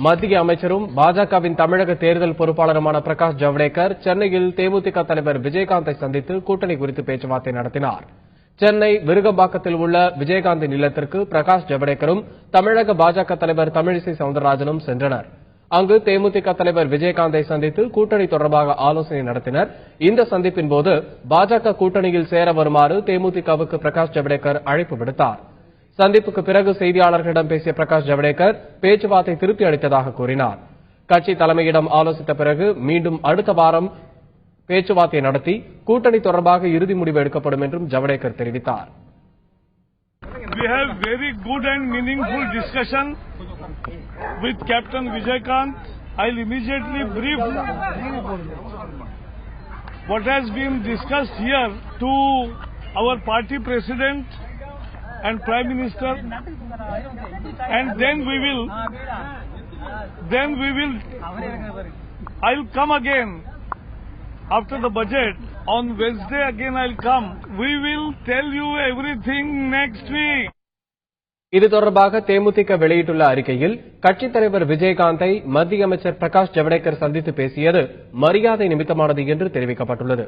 மத்திய அமைச்சரும் பாஜகவின் தமிழக தேர்தல் பொறுப்பாளருமான பிரகாஷ் ஜவடேகர் சென்னையில் தேமுதிக தலைவர் விஜயகாந்தை சந்தித்து கூட்டணி குறித்து பேச்சுவார்த்தை நடத்தினார். சென்னை விருகம்பாக்கத்தில் உள்ள விஜயகாந்தின் இல்லத்திற்கு பிரகாஷ் ஜவடேகரும் தமிழக பாஜக தலைவர் தமிழிசை சவுந்தரராஜனும் சென்றனர். அங்கு தேமுதிக தலைவர் விஜயகாந்தை சந்தித்து கூட்டணி தொடர்பாக ஆலோசனை நடத்தினர். இந்த சந்திப்பின் போது பாஜக கூட்டணியில் சேர வருமாறு தேமுதிகவுக்கு பிரகாஷ் ஜவடேகர் அழைப்பு விடுத்தார். சந்திப்புக்கு பிறகு செய்தியாளர்களிடம் பேசிய பிரகாஷ் ஜவடேகர் பேச்சுவார்த்தை திருப்தி அளித்ததாக கூறினார். கட்சி தலைமையிடம் ஆலோசித்த பிறகு மீண்டும் அடுத்த வாரம் பேச்சுவார்த்தை நடத்தி கூட்டணி தொடர்பாக இறுதி முடிவு எடுக்கப்படும் என்றும் ஜவடேகர் தெரிவித்தார். We have very good and meaningful discussion with Captain Vijaykanth. I'll immediately brief what has been discussed here to our party president and Prime Minister, and then we will I'll come again after the budget. On Wednesday again I'll come. We will tell you everything next week. இது தொடர்பாக தேமுதிக வெளியிட்டுள்ள அறிக்கையில் கட்சித் தலைவர் விஜயகாந்தை மத்திய அமைச்சர் பிரகாஷ் ஜவடேகர் சந்தித்து பேசியது மரியாதை நிமித்தமானது என்று தெரிவிக்கப்பட்டுள்ளது.